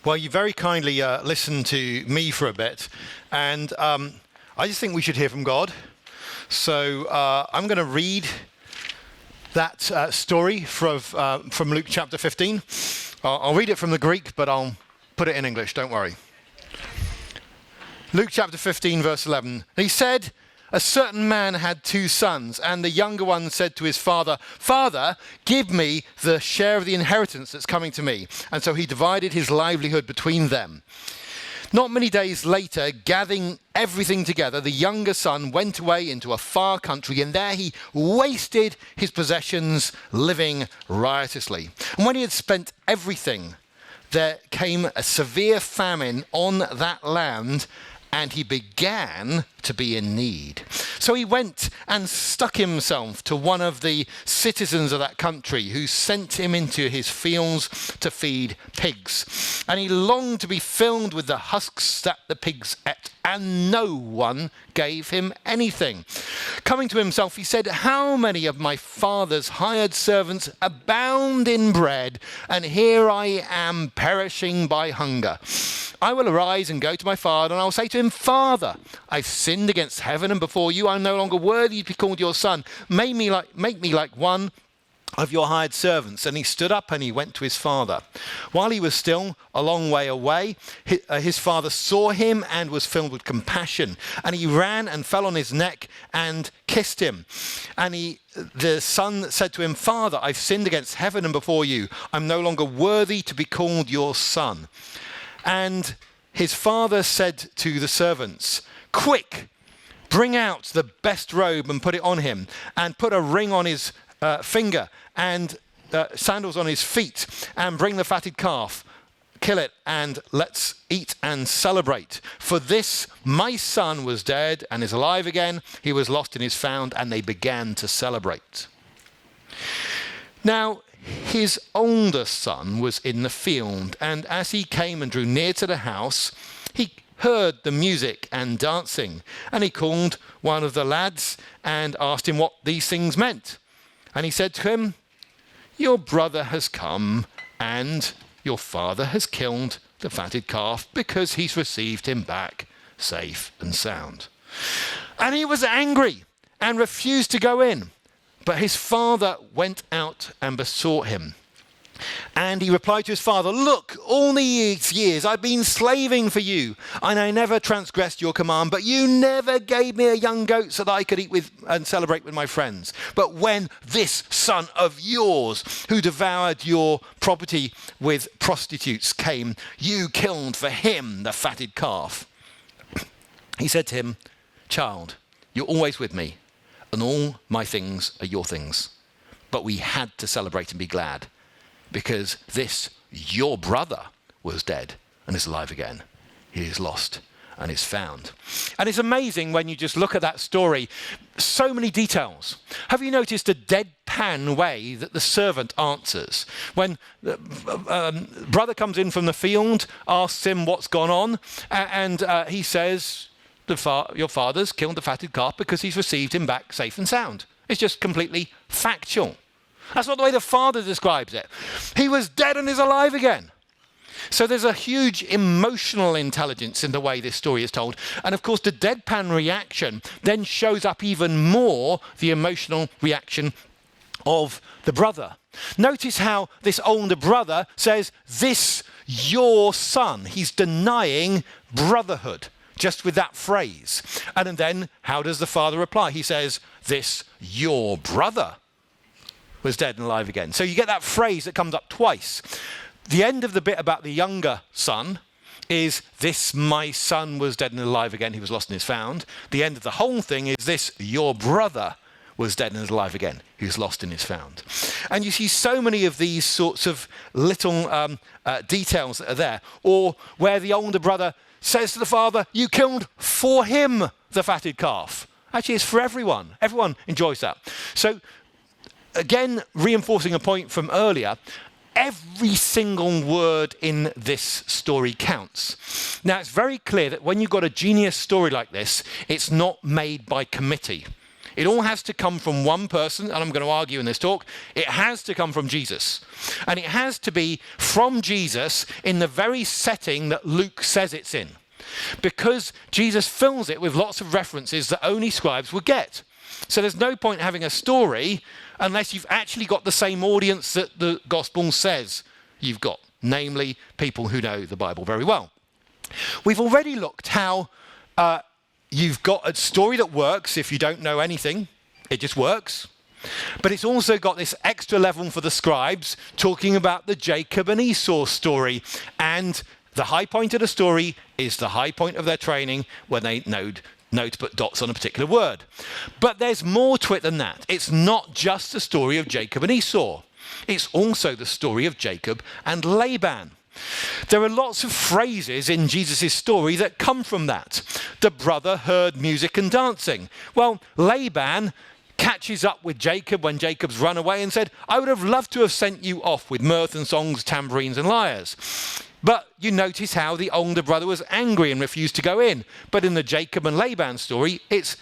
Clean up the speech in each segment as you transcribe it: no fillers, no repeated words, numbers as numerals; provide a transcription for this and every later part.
Well, you very kindly listened to me for a bit, and I just think we should hear from God. So I'm going to read that story from Luke chapter 15. I'll read it from the Greek, but I'll put it in English, don't worry. Luke chapter 15, verse 11. He said, "A certain man had 2 sons, and the younger one said to his father, 'Father, give me the share of the inheritance that's coming to me.' And so he divided his livelihood between them. Not many days later, gathering everything together, the younger son went away into a far country, and there he wasted his possessions, living riotously. And when he had spent everything, there came a severe famine on that land, and he began to be in need. So he went and stuck himself to one of the citizens of that country, who sent him into his fields to feed pigs. And he longed to be filled with the husks that the pigs ate, and no one gave him anything. Coming to himself, he said, 'How many of my father's hired servants abound in bread, and here I am perishing by hunger. I will arise and go to my father, and I will say to him, Father, I've sinned against heaven and before you. I'm no longer worthy to be called your son. Make me like one of your hired servants.' And he stood up and he went to his father. While he was still a long way away, his father saw him and was filled with compassion. And he ran and fell on his neck and kissed him. And the son said to him, 'Father, I've sinned against heaven and before you. I'm no longer worthy to be called your son.' And his father said to the servants, 'Quick, bring out the best robe and put it on him, and put a ring on his finger and sandals on his feet, and bring the fatted calf, kill it, and let's eat and celebrate. For this my son was dead and is alive again. He was lost and is found.' And they began to celebrate. Now, his older son was in the field, and as he came and drew near to the house, he heard the music and dancing. And he called one of the lads and asked him what these things meant. And he said to him, 'Your brother has come, and your father has killed the fatted calf, because he's received him back safe and sound.' And he was angry and refused to go in. But his father went out and besought him. And he replied to his father, 'Look, all these years I've been slaving for you, and I never transgressed your command, but you never gave me a young goat so that I could eat with and celebrate with my friends. But when this son of yours, who devoured your property with prostitutes, came, you killed for him the fatted calf.' He said to him, 'Child, you're always with me, and all my things are your things. But we had to celebrate and be glad, because this, your brother, was dead and is alive again. He is lost and is found.'" And it's amazing when you just look at that story. So many details. Have you noticed the deadpan way that the servant answers? When the brother comes in from the field, asks him what's gone on, and he says, "Your father's killed the fatted calf because he's received him back safe and sound." It's just completely factual. That's not the way the father describes it. He was dead and is alive again. So there's a huge emotional intelligence in the way this story is told. And of course, the deadpan reaction then shows up even more the emotional reaction of the brother. Notice how this older brother says, "This your son." He's denying brotherhood just with that phrase. And then how does the father reply? He says, "This your brother was dead and alive again." So you get that phrase that comes up twice. The end of the bit about the younger son is, "This my son was dead and alive again. He was lost and is found." The end of the whole thing is, "This your brother was dead and is alive again. He was lost and is found." And you see so many of these sorts of little details that are there. Or where the older brother says to the father, "You killed for him the fatted calf." Actually, it's for everyone. Everyone enjoys that. So again, reinforcing a point from earlier, every single word in this story counts. Now, it's very clear that when you've got a genius story like this, it's not made by committee. It all has to come from one person, and I'm going to argue in this talk. It has to come from Jesus. And it has to be from Jesus in the very setting that Luke says it's in. Because Jesus fills it with lots of references that only scribes would get. So there's no point having a story unless you've actually got the same audience that the gospel says you've got, namely people who know the Bible very well. We've already looked how you've got a story that works if you don't know anything. It just works. But it's also got this extra level for the scribes, talking about the Jacob and Esau story. And the high point of the story is the high point of their training when they know to put dots on a particular word. But there's more to it than that. It's not just the story of Jacob and Esau. It's also the story of Jacob and Laban. There are lots of phrases in Jesus' story that come from that. The brother heard music and dancing. Well, Laban catches up with Jacob when Jacob's run away and said, I would have loved to have sent you off with mirth and songs, tambourines and lyres. But you notice how the older brother was angry and refused to go in. But in the Jacob and Laban story, it's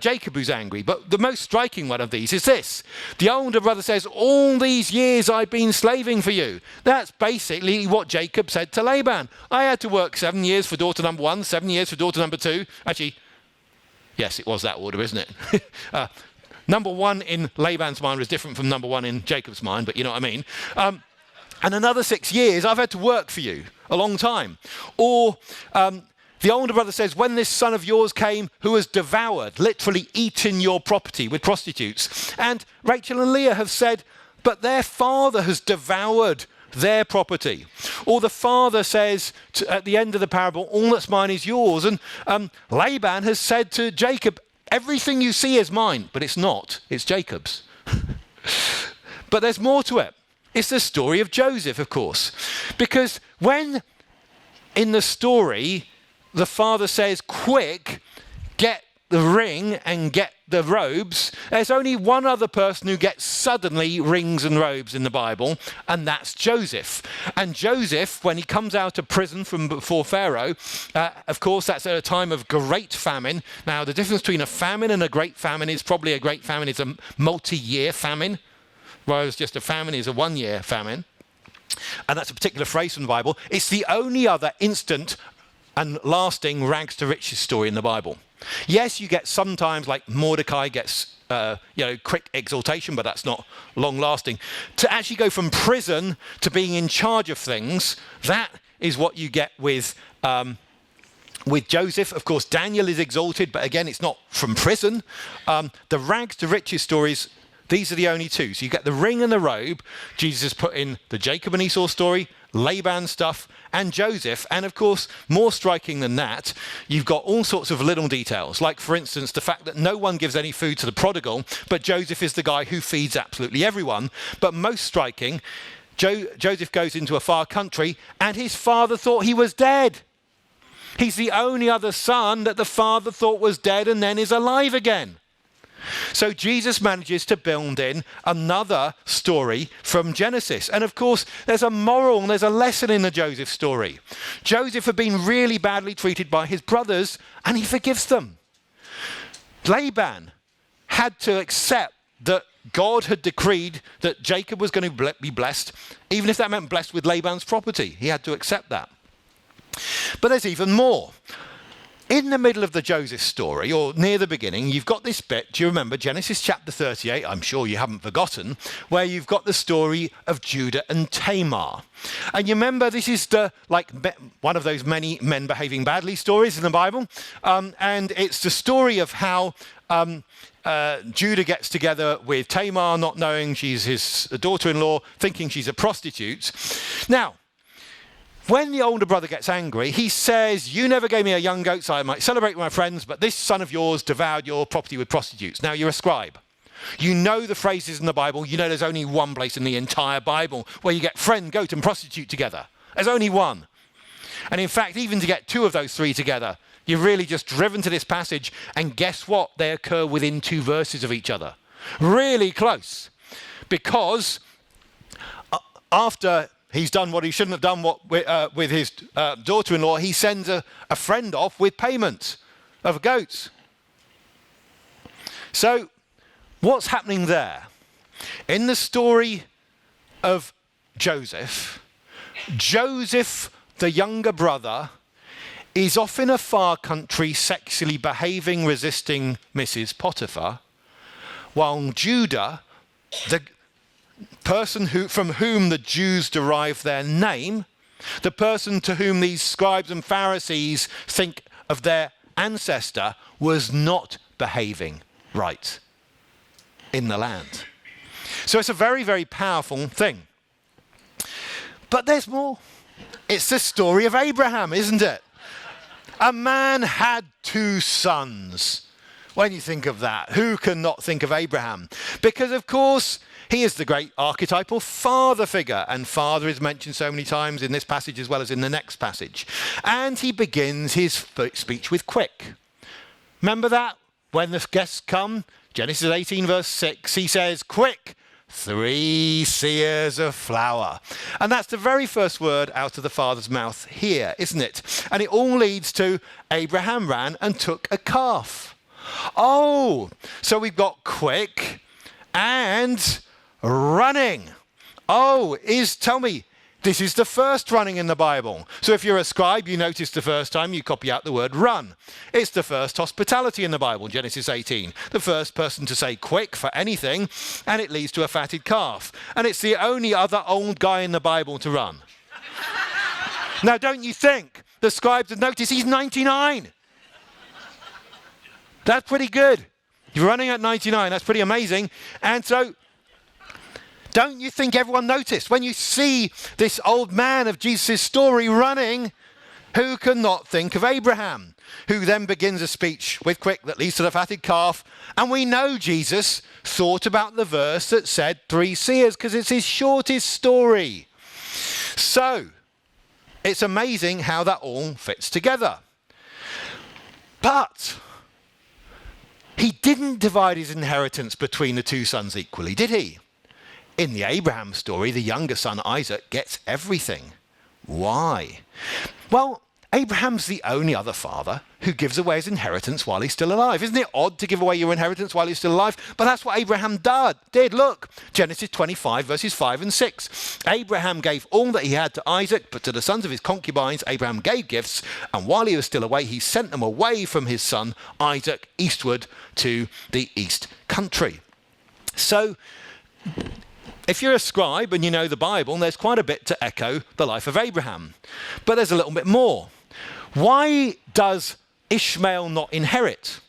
Jacob who's angry. But the most striking one of these is this. The older brother says, all these years I've been slaving for you. That's basically what Jacob said to Laban. I had to work 7 years for daughter number 1, 7 years for daughter number 2. Actually, yes, it was that order, isn't it? Number 1 in Laban's mind was different from number 1 in Jacob's mind, but you know what I mean. And another 6 years, I've had to work for you, a long time. Or the older brother says, when this son of yours came who has devoured, literally eaten your property with prostitutes. And Rachel and Leah have said, but their father has devoured their property. Or the father says at the end of the parable, all that's mine is yours. And Laban has said to Jacob, everything you see is mine, but it's not, it's Jacob's. But there's more to it. It's the story of Joseph, of course. Because when in the story, the father says, quick, get the ring and get the robes, there's only one other person who gets suddenly rings and robes in the Bible, and that's Joseph. And Joseph, when he comes out of prison from before Pharaoh, of course, that's at a time of great famine. Now, the difference between a famine and a great famine is probably a great famine is a multi-year famine, whereas just a famine is a one-year famine. And that's a particular phrase from the Bible. It's the only other instant and lasting rags to riches story in the Bible. Yes, you get sometimes like Mordecai gets quick exaltation, but that's not long lasting. To actually go from prison to being in charge of things, that is what you get with Joseph. Of course, Daniel is exalted, but again, it's not from prison. The rags to riches stories, these are the only two. So you get the ring and the robe. Jesus has put in the Jacob and Esau story, Laban stuff, and Joseph. And of course, more striking than that, you've got all sorts of little details. Like, for instance, the fact that no one gives any food to the prodigal, but Joseph is the guy who feeds absolutely everyone. But most striking, Joseph goes into a far country, and his father thought he was dead. He's the only other son that the father thought was dead and then is alive again. So Jesus manages to build in another story from Genesis. And of course, there's a moral and there's a lesson in the Joseph story. Joseph had been really badly treated by his brothers, and he forgives them. Laban had to accept that God had decreed that Jacob was going to be blessed, even if that meant blessed with Laban's property. He had to accept that. But there's even more. In the middle of the Joseph story, or near the beginning, you've got this bit, do you remember, Genesis chapter 38, I'm sure you haven't forgotten, where you've got the story of Judah and Tamar. And you remember, this is one of those many men behaving badly stories in the Bible. And it's the story of how Judah gets together with Tamar, not knowing she's his daughter-in-law, thinking she's a prostitute. Now, when the older brother gets angry, he says, you never gave me a young goat so I might celebrate with my friends, but this son of yours devoured your property with prostitutes. Now, you're a scribe. You know the phrases in the Bible. You know there's only one place in the entire Bible where you get friend, goat, and prostitute together. There's only one. And in fact, even to get two of those three together, you're really just driven to this passage, and guess what? They occur within 2 verses of each other. Really close. Because after he's done what he shouldn't have done with his daughter-in-law, he sends a friend off with payment of goats. So what's happening there? In the story of Joseph, the younger brother, is off in a far country sexually behaving, resisting Mrs. Potiphar, while Judah, the person from whom the Jews derive their name, the person to whom these scribes and Pharisees think of their ancestor, was not behaving right in the land. So it's a very, very powerful thing. But there's more. It's the story of Abraham, isn't it? A man had 2 sons. When you think of that, who can not think of Abraham? Because, of course, he is the great archetypal father figure, and father is mentioned so many times in this passage as well as in the next passage. And he begins his speech with quick. Remember that? When the guests come, Genesis 18 verse 6, he says, quick, 3 seahs of flour. And that's the very first word out of the father's mouth here, isn't it? And it all leads to Abraham ran and took a calf. Oh, so we've got quick and running. Oh, tell me, this is the first running in the Bible. So if you're a scribe, you notice the first time you copy out the word run. It's the first hospitality in the Bible, Genesis 18. The first person to say quick for anything, and it leads to a fatted calf. And it's the only other old guy in the Bible to run. Now, don't you think the scribes have noticed he's 99? That's pretty good. You're running at 99. That's pretty amazing. And so, don't you think everyone noticed? When you see this old man of Jesus' story running, who can not think of Abraham? Who then begins a speech with quick that leads to the fatted calf. And we know Jesus thought about the verse that said 3 seahs because it's his shortest story. So, it's amazing how that all fits together. But he didn't divide his inheritance between the 2 sons equally, did he? In the Abraham story, the younger son Isaac gets everything. Why? Well, Abraham's the only other father who gives away his inheritance while he's still alive. Isn't it odd to give away your inheritance while he's still alive? But that's what Abraham did. Look, Genesis 25, verses 5 and 6. Abraham gave all that he had to Isaac, but to the sons of his concubines, Abraham gave gifts. And while he was still away, he sent them away from his son Isaac eastward to the east country. So, if you're a scribe and you know the Bible, there's quite a bit to echo the life of Abraham. But there's a little bit more. Why does Ishmael not inherit?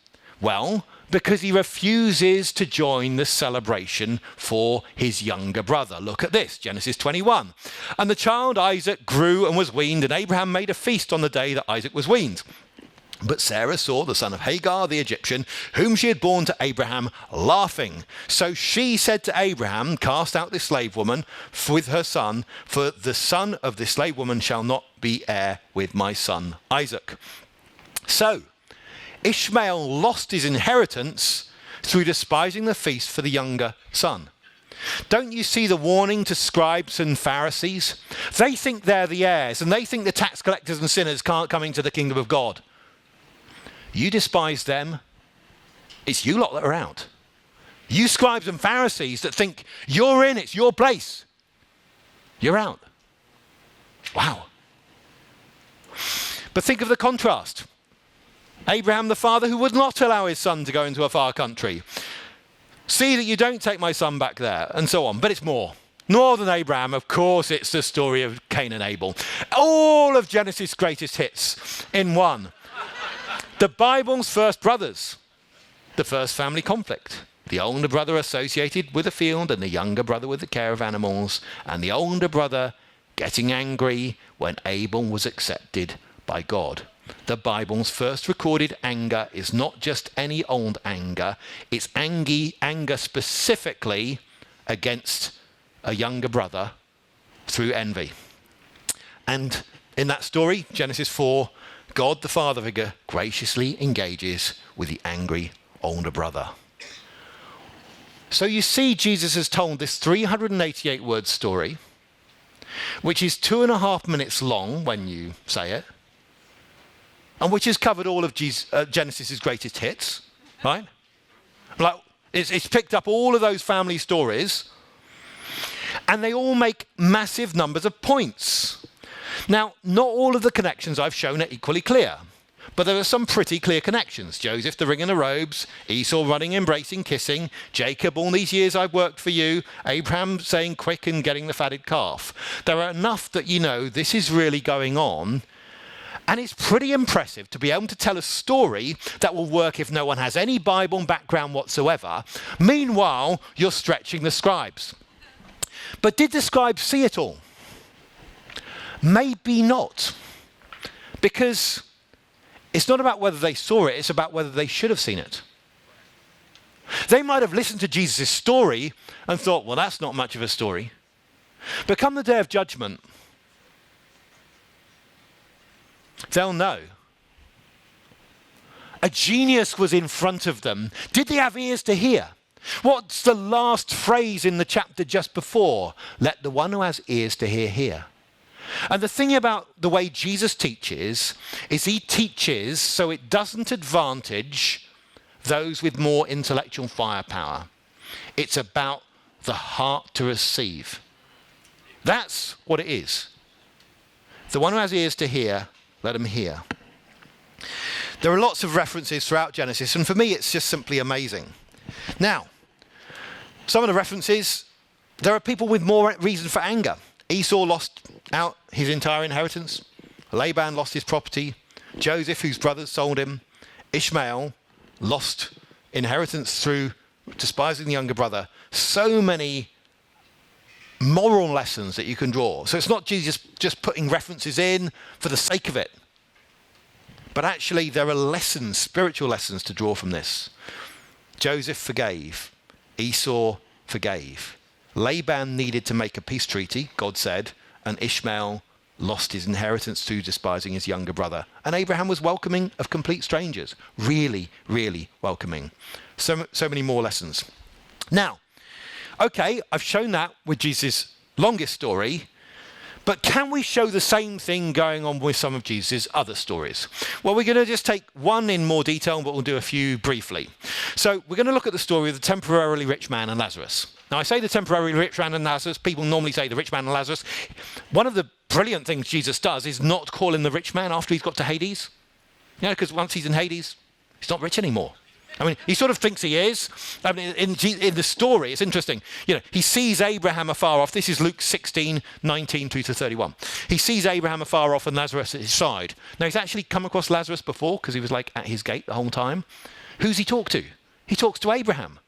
Well, because he refuses to join the celebration for his younger brother. Look at this, Genesis 21. And the child Isaac grew and was weaned, and Abraham made a feast on the day that Isaac was weaned. But Sarah saw the son of Hagar, the Egyptian, whom she had borne to Abraham, laughing. So she said to Abraham, cast out this slave woman with her son, for the son of this slave woman shall not be heir with my son Isaac. So Ishmael lost his inheritance through despising the feast for the younger son. Don't you see the warning to scribes and Pharisees? They think they're the heirs, and they think the tax collectors and sinners can't come into the kingdom of God. You despise them, it's you lot that are out. You scribes and Pharisees that think you're in, it's your place, you're out. Wow. But think of the contrast. Abraham, the father who would not allow his son to go into a far country. See that you don't take my son back there, and so on. But it's more. Northern Abraham, of course, it's the story of Cain and Abel. All of Genesis' greatest hits in one. The Bible's first brothers, the first family conflict. The older brother associated with a field and the younger brother with the care of animals. And the older brother getting angry when Abel was accepted by God. The Bible's first recorded anger is not just any old anger. It's anger specifically against a younger brother through envy. And in that story, Genesis 4, God, the father figure, graciously engages with the angry older brother. So you see, Jesus has told this 388-word story, which is 2.5 minutes long when you say it, and which has covered all of Genesis' greatest hits, right? Like, it's picked up all of those family stories, and they all make massive numbers of points. Now, not all of the connections I've shown are equally clear, but there are some pretty clear connections. Joseph, the ring and the robes, Esau running, embracing, kissing, Jacob, all these years I've worked for you, Abraham saying quick and getting the fatted calf. There are enough that you know this is really going on, and it's pretty impressive to be able to tell a story that will work if no one has any Bible background whatsoever. Meanwhile, you're stretching the scribes. But did the scribes see it all? Maybe not. Because it's not about whether they saw it, it's about whether they should have seen it. They might have listened to Jesus' story and thought, well, that's not much of a story. But come the day of judgment, they'll know. A genius was in front of them. Did they have ears to hear? What's the last phrase in the chapter just before? Let the one who has ears to hear, hear. And the thing about the way Jesus teaches is he teaches so it doesn't advantage those with more intellectual firepower. It's about the heart to receive. That's what it is. The one who has ears to hear, let him hear. There are lots of references throughout Genesis, and for me it's just simply amazing. Now, some of the references, there are people with more reason for anger. Esau lost out his entire inheritance. Laban lost his property. Joseph, whose brothers sold him. Ishmael lost inheritance through despising the younger brother. So many moral lessons that you can draw. So it's not Jesus just putting references in for the sake of it. But actually there are lessons, spiritual lessons to draw from this. Joseph forgave. Esau forgave. Laban needed to make a peace treaty, God said, and Ishmael lost his inheritance through despising his younger brother. And Abraham was welcoming of complete strangers. Really, really welcoming. So many more lessons. Now, okay, I've shown that with Jesus' longest story, but can we show the same thing going on with some of Jesus' other stories? Well, we're going to just take one in more detail, but we'll do a few briefly. So we're going to look at the story of the temporarily rich man and Lazarus. Now, I say the temporarily rich man and Lazarus. People normally say the rich man and Lazarus. One of the brilliant things Jesus does is not call him the rich man after he's got to Hades. You know, because once he's in Hades, he's not rich anymore. I mean, he sort of thinks he is. I mean, in the story, it's interesting. You know, he sees Abraham afar off. This is Luke 16, 19 to 31. He sees Abraham afar off and Lazarus at his side. Now, he's actually come across Lazarus before because he was like at his gate the whole time. Who's he talk to? He talks to Abraham,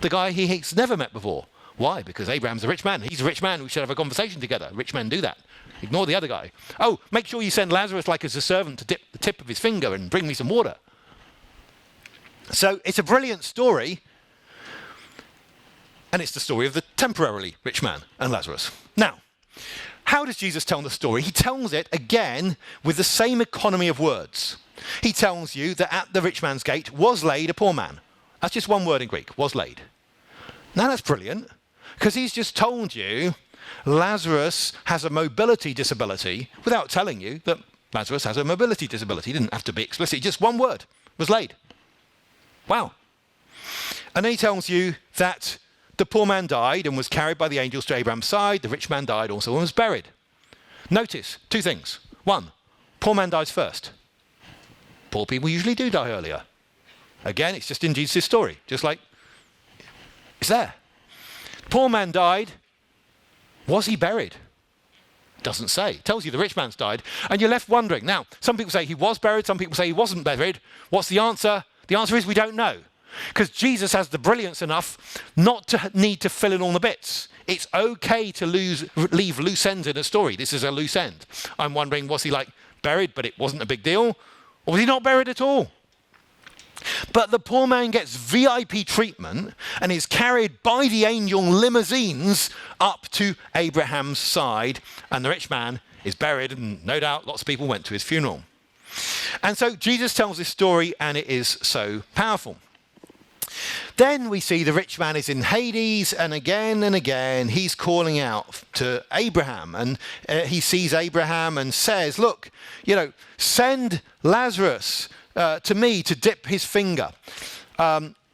the guy he's never met before. Why? Because Abraham's a rich man. He's a rich man. We should have a conversation together. Rich men do that. Ignore the other guy. Oh, make sure you send Lazarus like as a servant to dip the tip of his finger and bring me some water. So it's a brilliant story, and it's the story of the temporarily rich man and Lazarus. Now, how does Jesus tell the story? He tells it, again, with the same economy of words. He tells you that at the rich man's gate was laid a poor man. That's just one word in Greek, was laid. Now that's brilliant, because he's just told you Lazarus has a mobility disability without telling you that Lazarus has a mobility disability. He didn't have to be explicit, just one word, was laid. Wow. And then he tells you that the poor man died and was carried by the angels to Abraham's side. The rich man died also and was buried. Notice two things. One, poor man dies first. Poor people usually do die earlier. Again, it's just in Jesus' story. Just like, it's there. Poor man died. Was he buried? Doesn't say. It tells you the rich man's died. And you're left wondering. Now, some people say he was buried. Some people say he wasn't buried. What's the answer? The answer is we don't know, because Jesus has the brilliance enough not to need to fill in all the bits. It's okay to leave loose ends in a story. This is a loose end. I'm wondering, was he like buried, but it wasn't a big deal? Or was he not buried at all? But the poor man gets VIP treatment and is carried by the angel limousines up to Abraham's side, and the rich man is buried, and no doubt lots of people went to his funeral. And so Jesus tells this story, and it is so powerful. Then we see the rich man is in Hades, and again he's calling out to Abraham, and he sees Abraham and says, look, send Lazarus to me to dip his finger.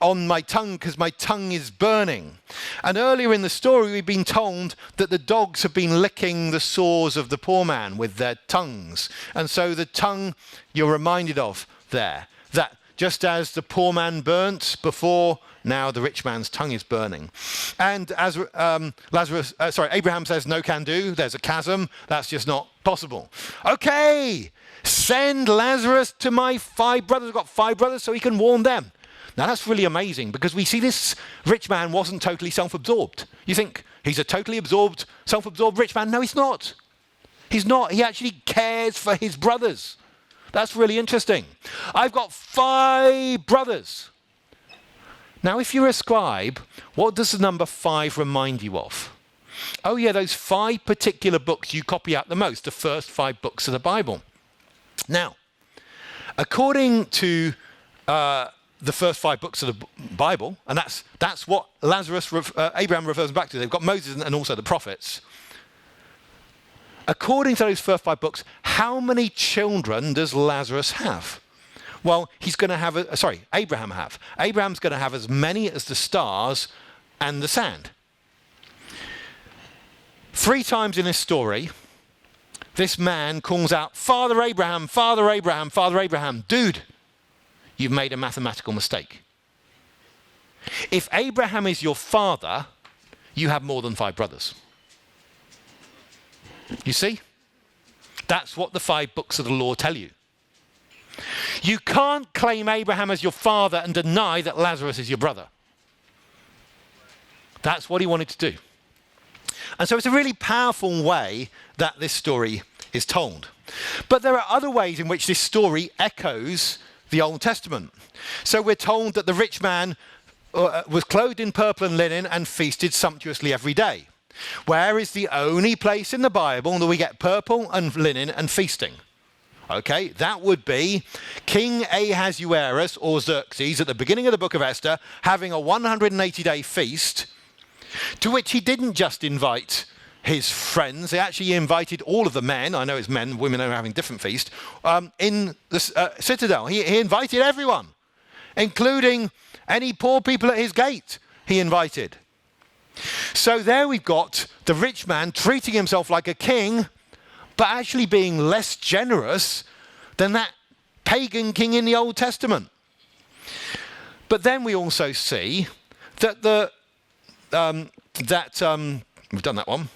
on my tongue because my tongue is burning. And earlier in the story, we've been told that the dogs have been licking the sores of the poor man with their tongues. And so the tongue you're reminded of there, that just as the poor man burnt before, now the rich man's tongue is burning. And as Abraham says, no can do. There's a chasm. That's just not possible. Okay, send Lazarus to my 5 brothers. I've got 5 brothers, so he can warn them. Now that's really amazing because we see this rich man wasn't totally self-absorbed. You think he's a totally self-absorbed rich man? No, he's not. He's not. He actually cares for his brothers. That's really interesting. I've got 5 brothers. Now, if you're a scribe, what does the number 5 remind you of? Oh yeah, those 5 particular books you copy out the most, the first 5 books of the Bible. Now, according to the first 5 books of the Bible, and that's what Abraham refers back to. They've got Moses and also the prophets. According to those first 5 books, how many children does Lazarus have? Well, he's going to have, Abraham have. Abraham's going to have as many as the stars and the sand. 3 times in this story, this man calls out, Father Abraham, Father Abraham, Father Abraham. Dude, you've made a mathematical mistake. If Abraham is your father, you have more than 5 brothers. You see? That's what the 5 books of the law tell you. You can't claim Abraham as your father and deny that Lazarus is your brother. That's what he wanted to do. And so it's a really powerful way that this story is told. But there are other ways in which this story echoes the Old Testament. So we're told that the rich man was clothed in purple and linen and feasted sumptuously every day. Where is the only place in the Bible that we get purple and linen and feasting? Okay, that would be King Ahasuerus or Xerxes at the beginning of the book of Esther having a 180-day feast to which he didn't just invite his friends. He actually invited all of the men. I know it's men, women are having different feast. In the citadel, he invited everyone, including any poor people at his gate he invited. So there we've got the rich man treating himself like a king, but actually being less generous than that pagan king in the Old Testament. But then we also see that we've done that one.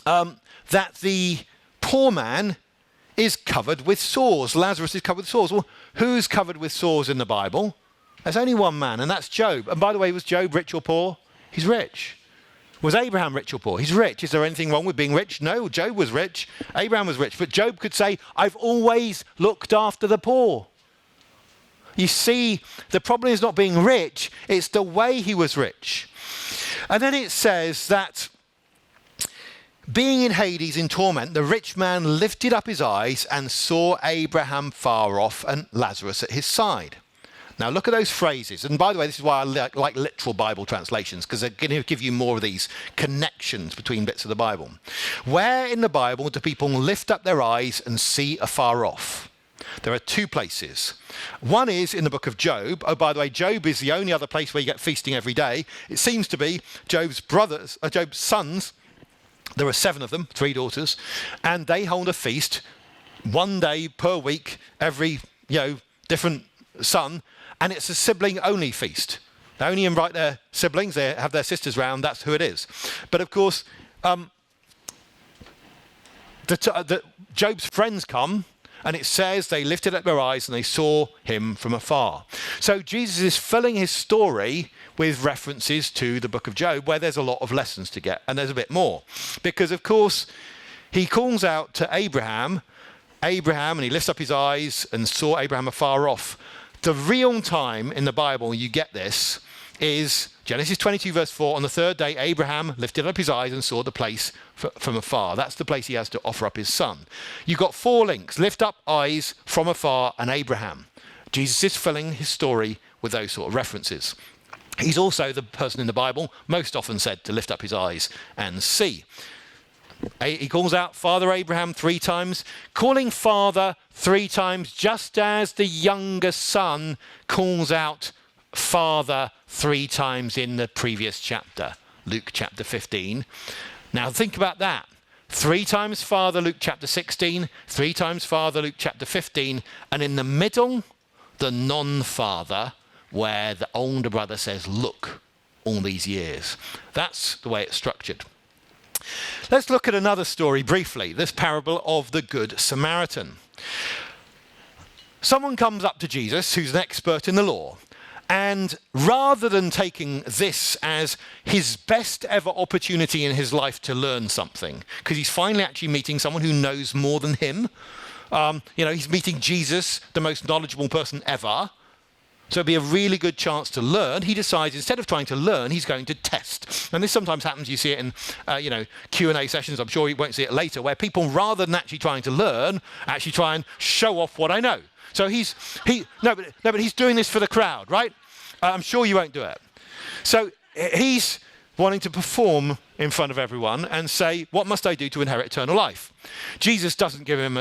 That the poor man is covered with sores. Lazarus is covered with sores. Well, who's covered with sores in the Bible? There's only one man, and that's Job. And by the way, was Job rich or poor? He's rich. Was Abraham rich or poor? He's rich. Is there anything wrong with being rich? No, Job was rich. Abraham was rich. But Job could say, I've always looked after the poor. You see, the problem is not being rich, it's the way he was rich. And then it says that being in Hades in torment, the rich man lifted up his eyes and saw Abraham far off and Lazarus at his side. Now look at those phrases. And by the way, this is why I like literal Bible translations, because they're going to give you more of these connections between bits of the Bible. Where in the Bible do people lift up their eyes and see afar off? There are 2 places. One is in the book of Job. Oh, by the way, Job is the only other place where you get feasting every day. It seems to be Job's sons. There are 7 of them, 3 daughters, and they hold a feast 1 day per week, every different son, and it's a sibling-only feast. They only invite their siblings. They have their sisters round. That's who it is. But of course, Job's friends come. And it says they lifted up their eyes and they saw him from afar. So Jesus is filling his story with references to the book of Job, where there's a lot of lessons to get. And there's a bit more. Because, of course, he calls out to Abraham, and he lifts up his eyes and saw Abraham afar off. The real time in the Bible you get this is Genesis 22 verse 4. On the 3rd day, Abraham lifted up his eyes and saw the place from afar. That's the place he has to offer up his son. You've got 4 links: lift up, eyes, from afar, and Abraham. Jesus is filling his story with those sort of references. He's also the person in the Bible most often said to lift up his eyes and see. He calls out Father Abraham 3 times, calling Father 3 times, just as the younger son calls out Father 3 times in the previous chapter, Luke chapter 15. Now think about that. 3 times Father, Luke chapter 16, 3 times Father, Luke chapter 15, and in the middle, the non-father, where the older brother says, look, all these years. That's the way it's structured. Let's look at another story briefly, this parable of the Good Samaritan. Someone comes up to Jesus who's an expert in the law, and rather than taking this as his best ever opportunity in his life to learn something, because he's finally actually meeting someone who knows more than him, he's meeting Jesus, the most knowledgeable person ever, so it'd be a really good chance to learn. He decides instead of trying to learn, he's going to test. And this sometimes happens, you see it in Q&A sessions, I'm sure you won't see it later, where people, rather than actually trying to learn, actually try and show off what I know. So but he's doing this for the crowd, right? I'm sure you won't do it. So he's wanting to perform in front of everyone and say, what must I do to inherit eternal life? Jesus doesn't give him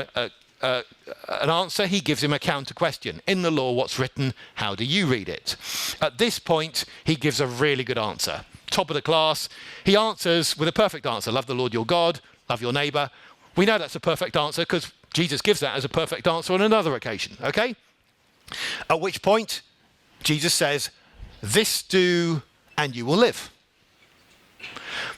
an answer. He gives him a counter question. In the law, what's written? How do you read it? At this point, he gives a really good answer. Top of the class. He answers with a perfect answer. Love the Lord your God. Love your neighbor. We know that's a perfect answer because Jesus gives that as a perfect answer on another occasion, okay? At which point, Jesus says, this do and you will live.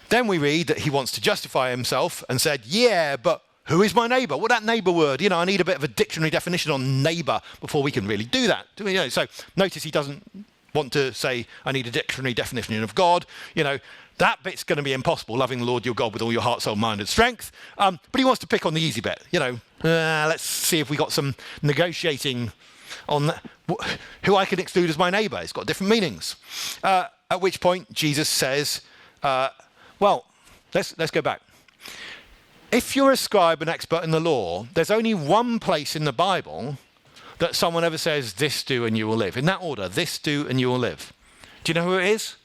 Then we read that he wants to justify himself and said, yeah, but who is my neighbor? Well, that neighbor word, I need a bit of a dictionary definition on neighbor before we can really do that. So notice he doesn't want to say, I need a dictionary definition of God. That bit's going to be impossible, loving the Lord your God with all your heart, soul, mind, and strength. But he wants to pick on the easy bit. Let's see if we got some negotiating on that. Who I can exclude as my neighbor. It's got different meanings. At which point Jesus says, let's go back. If you're a scribe and expert in the law, there's only one place in the Bible that someone ever says, this do and you will live. In that order, this do and you will live. Do you know who it is?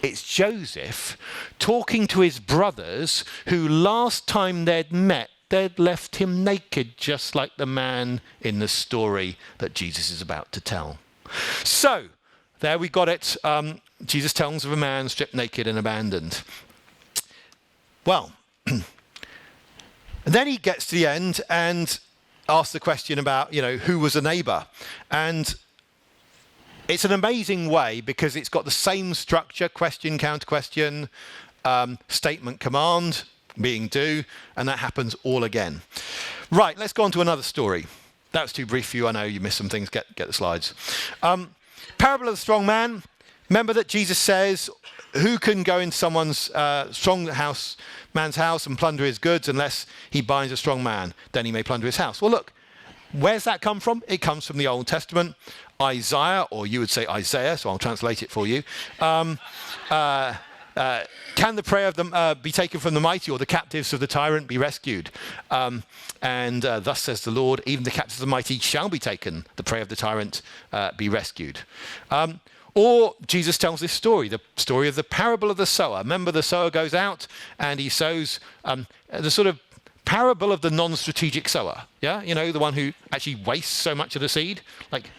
It's Joseph talking to his brothers who last time they'd met, they'd left him naked, just like the man in the story that Jesus is about to tell. So, there we got it. Jesus tells of a man stripped naked and abandoned. Well, then he gets to the end and asks the question about, who was a neighbor. And it's an amazing way because it's got the same structure, question, counter question, statement, command, being do, and that happens all again. Right, let's go on to another story. That was too brief for you. I know you missed some things. Get the slides. Parable of the strong man. Remember that Jesus says, who can go into someone's strong man's house and plunder his goods unless he binds a strong man? Then he may plunder his house. Well, look, where's that come from? It comes from the Old Testament. Isaiah, or you would say Isaiah, so I'll translate it for you. Can the prey of them be taken from the mighty, or the captives of the tyrant be rescued? And thus says the Lord, even the captives of the mighty shall be taken, the prey of the tyrant be rescued. Or Jesus tells this story, the story of the parable of the sower. Remember, the sower goes out and he sows the sort of parable of the non-strategic sower. Yeah, the one who actually wastes so much of the seed. Like,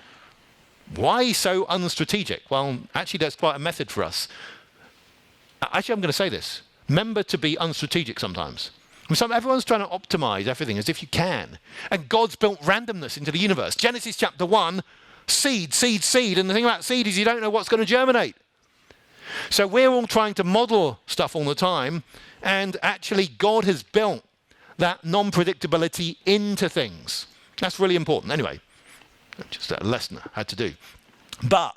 why so unstrategic? Well, actually, that's quite a method for us. Actually, I'm going to say this. Remember to be unstrategic sometimes. Everyone's trying to optimize everything as if you can. And God's built randomness into the universe. Genesis chapter 1, seed, seed, seed. And the thing about seed is you don't know what's going to germinate. So we're all trying to model stuff all the time. And actually, God has built that non-predictability into things. That's really important. Anyway, just a lesson I had to do. But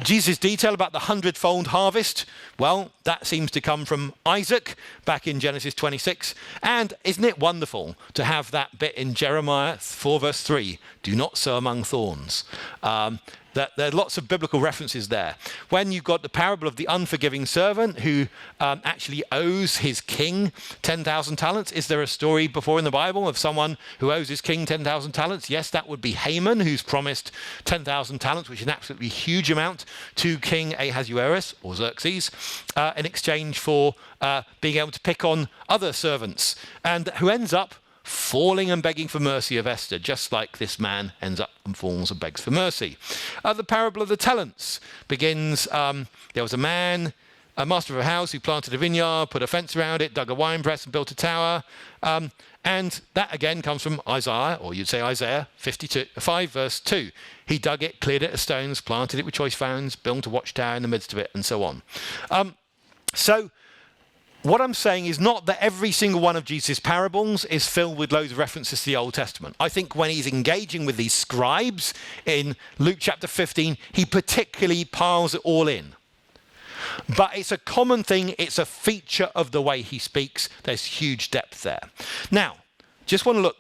Jesus' detail about the 100-fold harvest, well, that seems to come from Isaac back in Genesis 26. And isn't it wonderful to have that bit in Jeremiah 4 verse 3, do not sow among thorns. There are lots of biblical references there. When you've got the parable of the unforgiving servant who actually owes his king 10,000 talents. Is there a story before in the Bible of someone who owes his king 10,000 talents? Yes, that would be Haman, who's promised 10,000 talents, which is an absolutely huge amount, to King Ahasuerus, or Xerxes, in exchange for being able to pick on other servants, and who ends up falling and begging for mercy of Esther, just like this man ends up and falls and begs for mercy. The parable of the talents begins, there was a man, a master of a house, who planted a vineyard, put a fence around it, dug a wine press and built a tower. And that again comes from Isaiah, or you'd say Isaiah 5 verse 2. He dug it, cleared it of stones, planted it with choice vines, built a watchtower in the midst of it, and so on. So what I'm saying is not that every single one of Jesus' parables is filled with loads of references to the Old Testament. I think when he's engaging with these scribes in Luke chapter 15, he particularly piles it all in. But it's a common thing. It's a feature of the way he speaks. There's huge depth there. Now, just want to look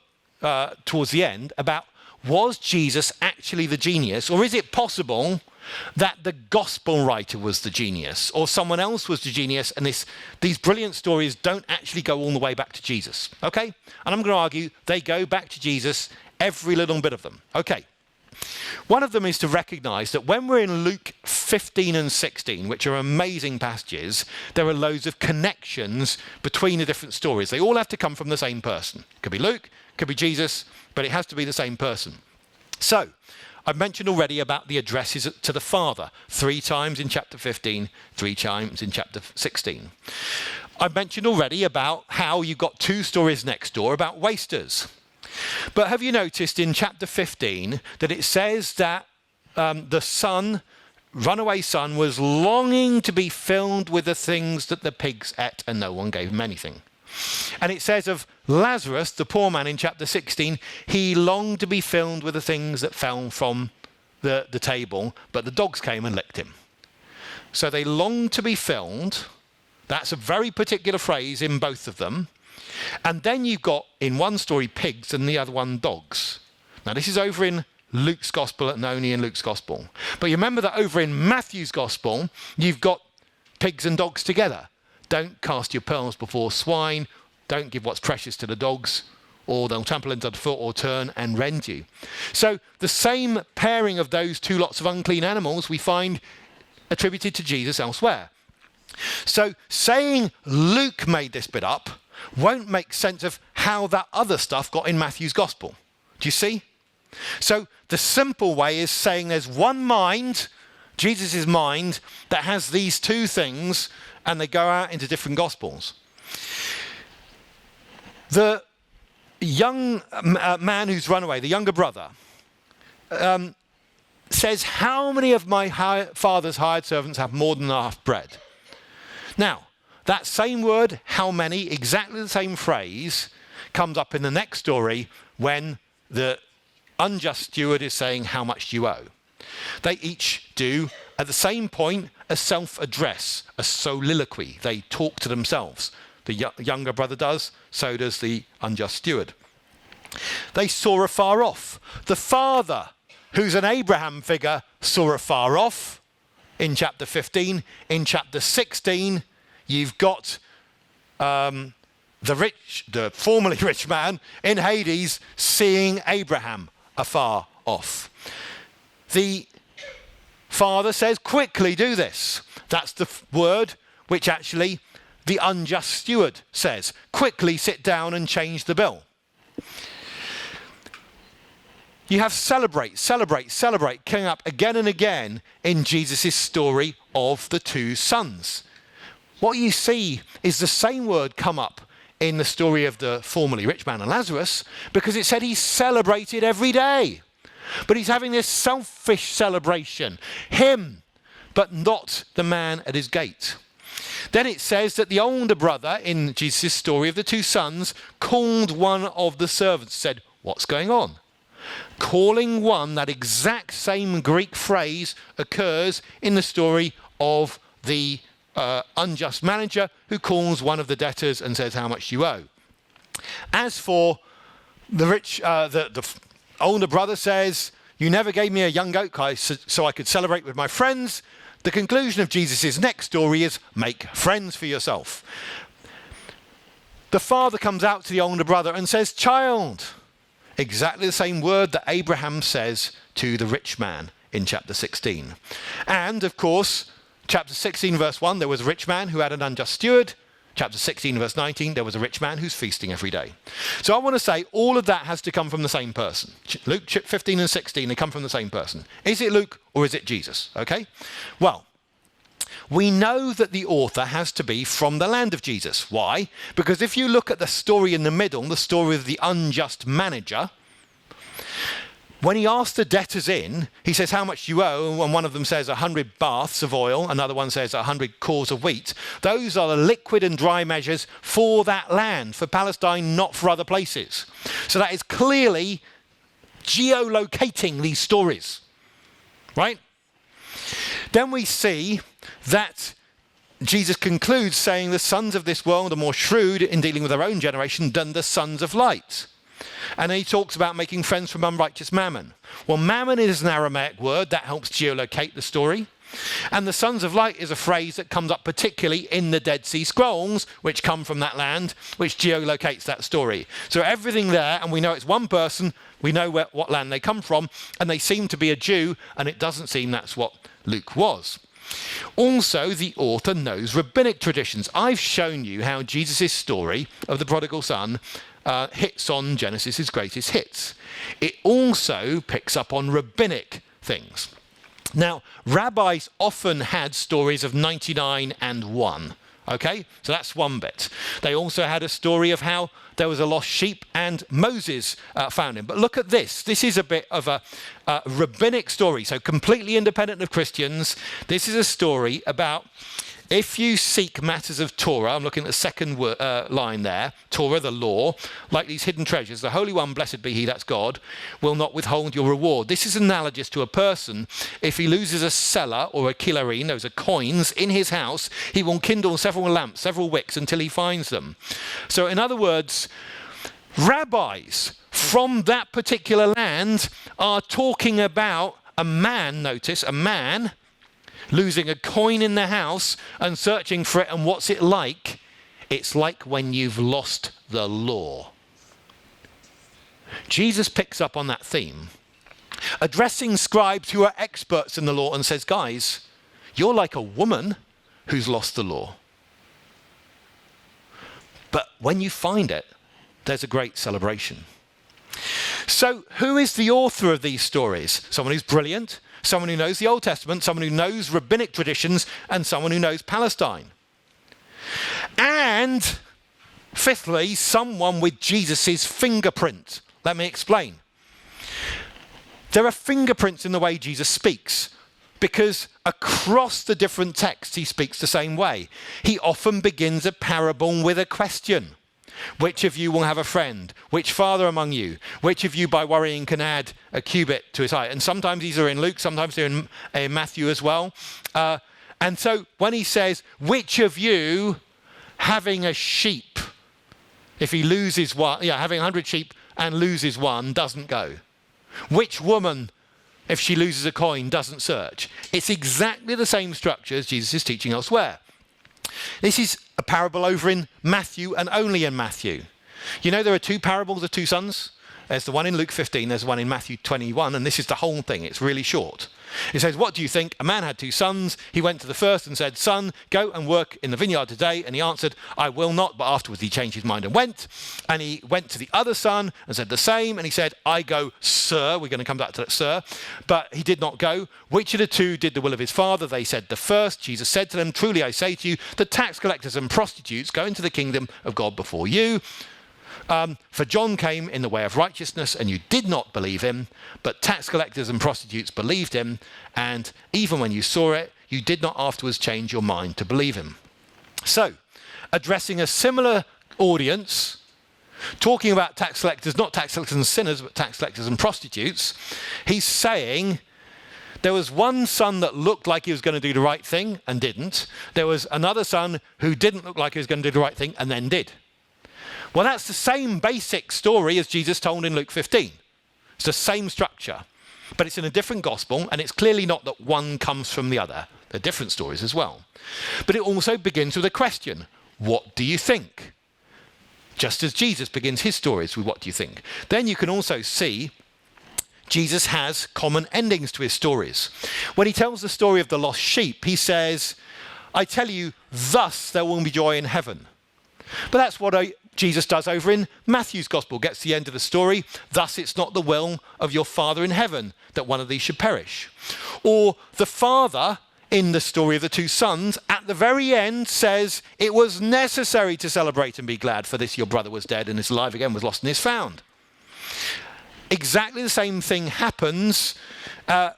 towards the end about, was Jesus actually the genius? Or is it possible that the gospel writer was the genius, or someone else was the genius, and these brilliant stories don't actually go all the way back to Jesus? Okay? And I'm going to argue they go back to Jesus, every little bit of them. Okay. One of them is to recognize that when we're in Luke 15 and 16, which are amazing passages, there are loads of connections between the different stories. They all have to come from the same person. Could be Luke, could be Jesus, but it has to be the same person. So, I've mentioned already about the addresses to the Father, 3 times in chapter 15, 3 times in chapter 16. I've mentioned already about how you've got 2 stories next door about wasters. But have you noticed in chapter 15 that it says that the son, runaway son, was longing to be filled with the things that the pigs ate, and no one gave him anything? And it says of Lazarus, the poor man, in chapter 16, he longed to be filled with the things that fell from the table, but the dogs came and licked him. So they longed to be filled. That's a very particular phrase in both of them. And then you've got, in one story, pigs, and the other one, dogs. Now, this is over in Luke's Gospel and only in Luke's Gospel. But you remember that over in Matthew's Gospel, you've got pigs and dogs together. Don't cast your pearls before swine. Don't give what's precious to the dogs, or they'll trample into the foot or turn and rend you. So the same pairing of those 2 lots of unclean animals we find attributed to Jesus elsewhere. So saying Luke made this bit up won't make sense of how that other stuff got in Matthew's Gospel. Do you see? So the simple way is saying there's one mind, Jesus' mind, that has these 2 things, and they go out into different Gospels. The young man who's run away, the younger brother, says, how many of my father's hired servants have more than enough bread? Now, that same word, how many, exactly the same phrase, comes up in the next story when the unjust steward is saying, how much do you owe? They each do, at the same point, a self-address, a soliloquy. They talk to themselves. The younger brother does, so does the unjust steward. They saw afar off. The father, who's an Abraham figure, saw afar off in chapter 15. In chapter 16, you've got the formerly rich man in Hades seeing Abraham afar off. The father says, quickly do this. That's the word which actually the unjust steward says. Quickly sit down and change the bill. You have celebrate coming up again and again in Jesus' story of the 2 sons. What you see is the same word come up in the story of the formerly rich man and Lazarus, because it said he celebrated every day. But he's having this selfish celebration. Him, but not the man at his gate. Then it says that the older brother in Jesus' story of the 2 sons called one of the servants, said, what's going on? Calling one, that exact same Greek phrase occurs in the story of the unjust manager who calls one of the debtors and says, how much do you owe? As for the rich, the older brother says, you never gave me a young goat so I could celebrate with my friends. The conclusion of Jesus' next story is, make friends for yourself. The father comes out to the older brother and says, child. Exactly the same word that Abraham says to the rich man in chapter 16. And, of course, chapter 16, verse 1, there was a rich man who had an unjust steward. Chapter 16, verse 19, there was a rich man who's feasting every day. So I want to say all of that has to come from the same person. Luke 15 and 16, they come from the same person. Is it Luke or is it Jesus? Okay? Well, we know that the author has to be from the land of Jesus. Why? Because if you look at the story in the middle, the story of the unjust manager, when he asks the debtors in, he says, how much do you owe? And one of them says 100 baths of oil. Another one says 100 cors of wheat. Those are the liquid and dry measures for that land, for Palestine, not for other places. So that is clearly geolocating these stories, right? Then we see that Jesus concludes saying the sons of this world are more shrewd in dealing with their own generation than the sons of light. And then he talks about making friends from unrighteous mammon. Well, mammon is an Aramaic word that helps geolocate the story. And the sons of light is a phrase that comes up particularly in the Dead Sea Scrolls, which come from that land, which geolocates that story. So everything there, and we know it's one person, we know what land they come from, and they seem to be a Jew, and it doesn't seem that's what Luke was. Also, the author knows rabbinic traditions. I've shown you how Jesus' story of the prodigal son hits on Genesis' greatest hits. It also picks up on rabbinic things. Now, rabbis often had stories of 99 and 1. Okay, so that's one bit. They also had a story of how there was a lost sheep and Moses found him. But look at this. This is a bit of a rabbinic story, so completely independent of Christians. This is a story about if you seek matters of Torah, I'm looking at the second line there, Torah, the law, like these hidden treasures, the Holy One, blessed be he, that's God, will not withhold your reward. This is analogous to a person. If he loses a cellar or a kilarim, those are coins, in his house, he will kindle several lamps, several wicks until he finds them. So in other words, rabbis from that particular land are talking about a man, notice, a man losing a coin in the house and searching for it. And what's it like? It's like when you've lost the law. Jesus picks up on that theme, addressing scribes who are experts in the law, and says, guys, you're like a woman who's lost the law. But when you find it, there's a great celebration. So who is the author of these stories? Someone who's brilliant, someone who knows the Old Testament, someone who knows rabbinic traditions, and someone who knows Palestine. And fifthly, someone with Jesus' fingerprint. Let me explain. There are fingerprints in the way Jesus speaks, because across the different texts he speaks the same way. He often begins a parable with a question. Which of you will have a friend? Which father among you? Which of you by worrying can add a cubit to his height? And sometimes these are in Luke, sometimes they're in Matthew as well. And so when he says, which of you having a sheep, if he loses one, having 100 sheep and loses one, doesn't go? Which woman, if she loses a coin, doesn't search? It's exactly the same structure as Jesus is teaching elsewhere. This is a parable over in Matthew and only in Matthew. You know there are two parables of two sons? There's the one in Luke 15, there's one in Matthew 21, and this is the whole thing. It's really short. It says, what do you think? A man had two sons. He went to the first and said, son, go and work in the vineyard today. And he answered, I will not. But afterwards he changed his mind and went. And he went to the other son and said the same. And he said, I go, sir. We're going to come back to that, sir. But he did not go. Which of the two did the will of his father? They said the first. Jesus said to them, truly I say to you, the tax collectors and prostitutes go into the kingdom of God before you. For John came in the way of righteousness, and you did not believe him, but tax collectors and prostitutes believed him, and even when you saw it, you did not afterwards change your mind to believe him. So, addressing a similar audience, talking about tax collectors, not tax collectors and sinners, but tax collectors and prostitutes, he's saying there was one son that looked like he was going to do the right thing and didn't. There was another son who didn't look like he was going to do the right thing and then did. Well, that's the same basic story as Jesus told in Luke 15. It's the same structure, but it's in a different gospel, and it's clearly not that one comes from the other. They're different stories as well. But it also begins with a question. What do you think? Just as Jesus begins his stories with what do you think? Then you can also see Jesus has common endings to his stories. When he tells the story of the lost sheep, he says, I tell you, thus there will be joy in heaven. But that's what Jesus does over in Matthew's gospel. Gets to the end of the story. Thus it's not the will of your Father in heaven that one of these should perish. Or the father in the story of the two sons at the very end says it was necessary to celebrate and be glad, for this your brother was dead and is alive again, was lost and is found. Exactly the same thing happens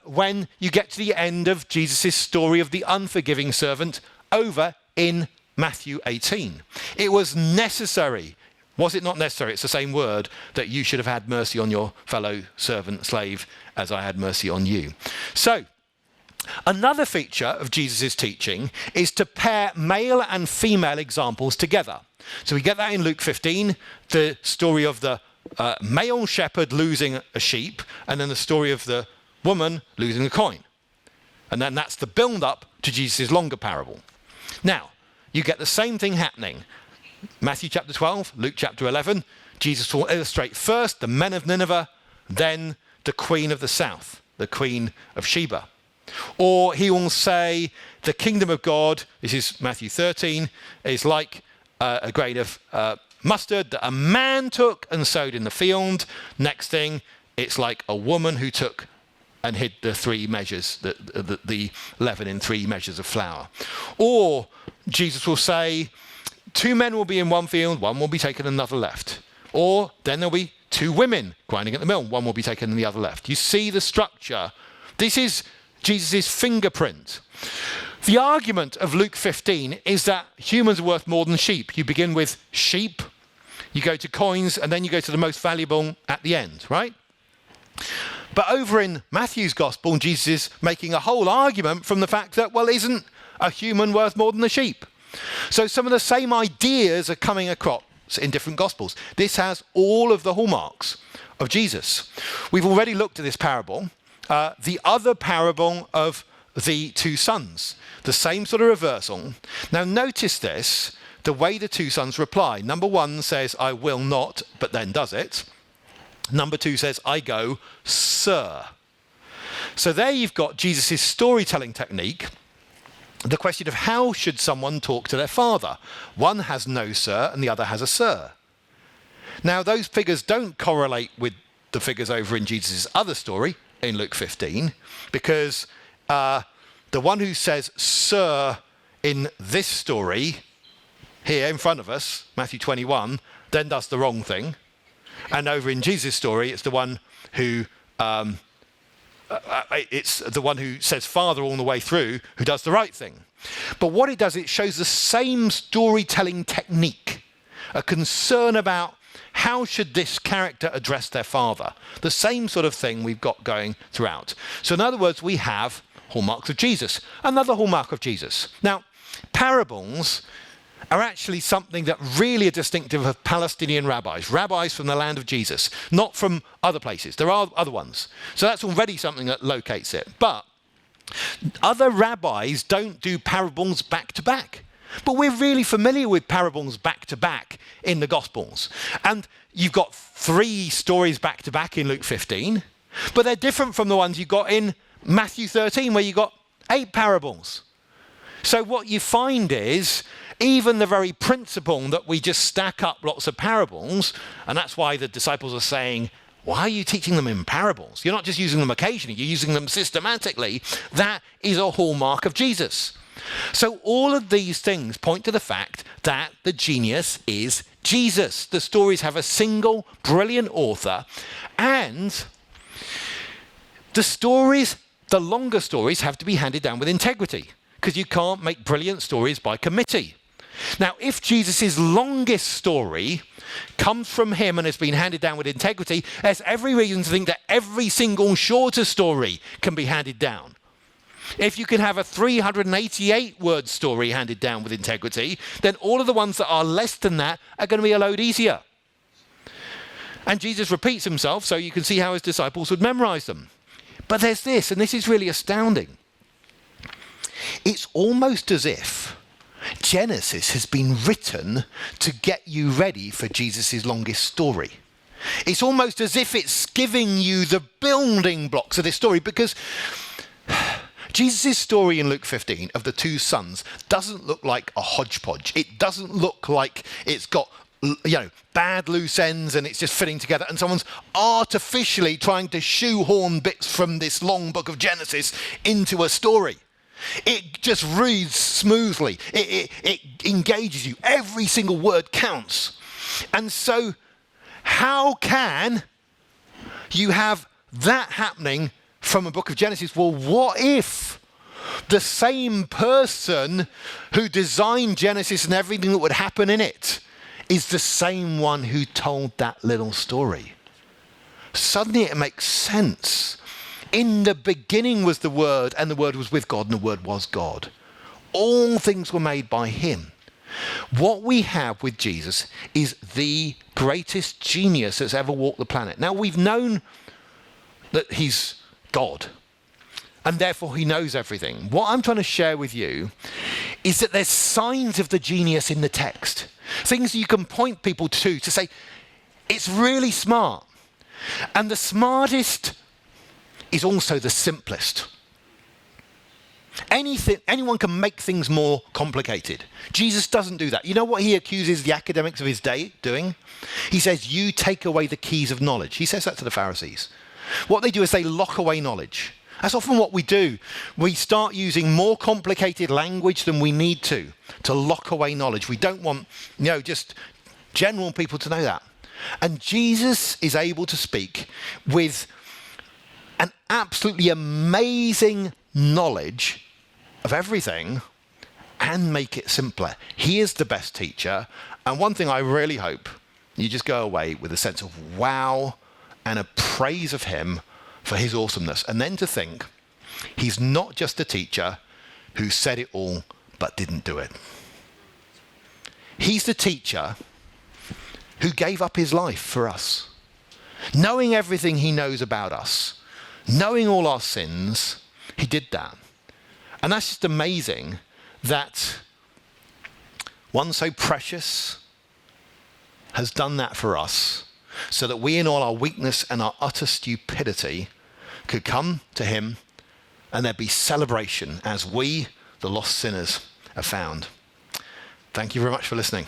when you get to the end of Jesus' story of the unforgiving servant over in Matthew 18. It was necessary. Was it not necessary? It's the same word, that you should have had mercy on your fellow servant, slave, as I had mercy on you. So, another feature of Jesus' teaching is to pair male and female examples together. So we get that in Luke 15, the story of the male shepherd losing a sheep, and then the story of the woman losing a coin. And then that's the build-up to Jesus' longer parable. Now, you get the same thing happening. Matthew chapter 12, Luke chapter 11. Jesus will illustrate first the men of Nineveh, then the queen of the south, the queen of Sheba. Or he will say the kingdom of God, this is Matthew 13, is like a grain of mustard that a man took and sowed in the field. Next thing, it's like a woman who took and hid the 3 measures, the leaven in 3 measures of flour. Or Jesus will say, 2 men will be in one field, one will be taken and another left. Or then there'll be 2 women grinding at the mill, one will be taken and the other left. You see the structure. This is Jesus' fingerprint. The argument of Luke 15 is that humans are worth more than sheep. You begin with sheep, you go to coins, and then you go to the most valuable at the end, right? But over in Matthew's gospel, Jesus is making a whole argument from the fact that, well, isn't a human worth more than a sheep? So some of the same ideas are coming across in different gospels. This has all of the hallmarks of Jesus. We've already looked at this parable. The other parable of the 2 sons, the same sort of reversal. Now notice this, the way the 2 sons reply. Number 1 says, I will not, but then does it. Number 2 says, I go, sir. So there you've got Jesus' storytelling technique. The question of how should someone talk to their father? One has no sir and the other has a sir. Now those figures don't correlate with the figures over in Jesus' other story in Luke 15, because the one who says sir in this story here in front of us, Matthew 21, then does the wrong thing. And over in Jesus' story, it's the one who says father all the way through who does the right thing. But what it does, it shows the same storytelling technique, a concern about how should this character address their father. The same sort of thing we've got going throughout. So in other words, we have hallmarks of Jesus. Another hallmark of Jesus. Now, parables are actually something that really are distinctive of Palestinian rabbis from the land of Jesus, not from other places. There are other ones. So that's already something that locates it. But other rabbis don't do parables back to back. But we're really familiar with parables back to back in the Gospels. And you've got 3 stories back to back in Luke 15, but they're different from the ones you got in Matthew 13, where you got 8 parables. So what you find is, even the very principle that we just stack up lots of parables, and that's why the disciples are saying, why are you teaching them in parables? You're not just using them occasionally, you're using them systematically. That is a hallmark of Jesus. So all of these things point to the fact that the genius is Jesus. The stories have a single brilliant author, and the longer stories have to be handed down with integrity, because you can't make brilliant stories by committee. Now, if Jesus' longest story comes from him and has been handed down with integrity, there's every reason to think that every single shorter story can be handed down. If you can have a 388-word story handed down with integrity, then all of the ones that are less than that are going to be a load easier. And Jesus repeats himself, so you can see how his disciples would memorize them. But there's this, and this is really astounding. It's almost as if Genesis has been written to get you ready for Jesus' longest story. It's almost as if it's giving you the building blocks of this story, because Jesus' story in Luke 15 of the two sons doesn't look like a hodgepodge. It doesn't look like it's got, bad loose ends and it's just fitting together and someone's artificially trying to shoehorn bits from this long book of Genesis into a story. It just reads smoothly. It engages you. Every single word counts. And so how can you have that happening from a book of Genesis? Well, what if the same person who designed Genesis and everything that would happen in it is the same one who told that little story? Suddenly it makes sense. In the beginning was the Word, and the Word was with God, and the Word was God. All things were made by him. What we have with Jesus is the greatest genius that's ever walked the planet. Now, we've known that he's God, and therefore he knows everything. What I'm trying to share with you is that there's signs of the genius in the text. Things you can point people to say, it's really smart. And the smartest is also the simplest. Anyone can make things more complicated. Jesus doesn't do that. You know what he accuses the academics of his day doing? He says, you take away the keys of knowledge. He says that to the Pharisees. What they do is they lock away knowledge. That's often what we do. We start using more complicated language than we need to lock away knowledge. We don't want, just general people to know that. And Jesus is able to speak with an absolutely amazing knowledge of everything and make it simpler. He is the best teacher. And one thing I really hope, you just go away with a sense of wow and a praise of him for his awesomeness. And then to think, he's not just a teacher who said it all but didn't do it. He's the teacher who gave up his life for us. Knowing everything he knows about us, knowing all our sins, he did that. And that's just amazing that one so precious has done that for us, so that we in all our weakness and our utter stupidity could come to him and there'd be celebration as we, the lost sinners, are found. Thank you very much for listening.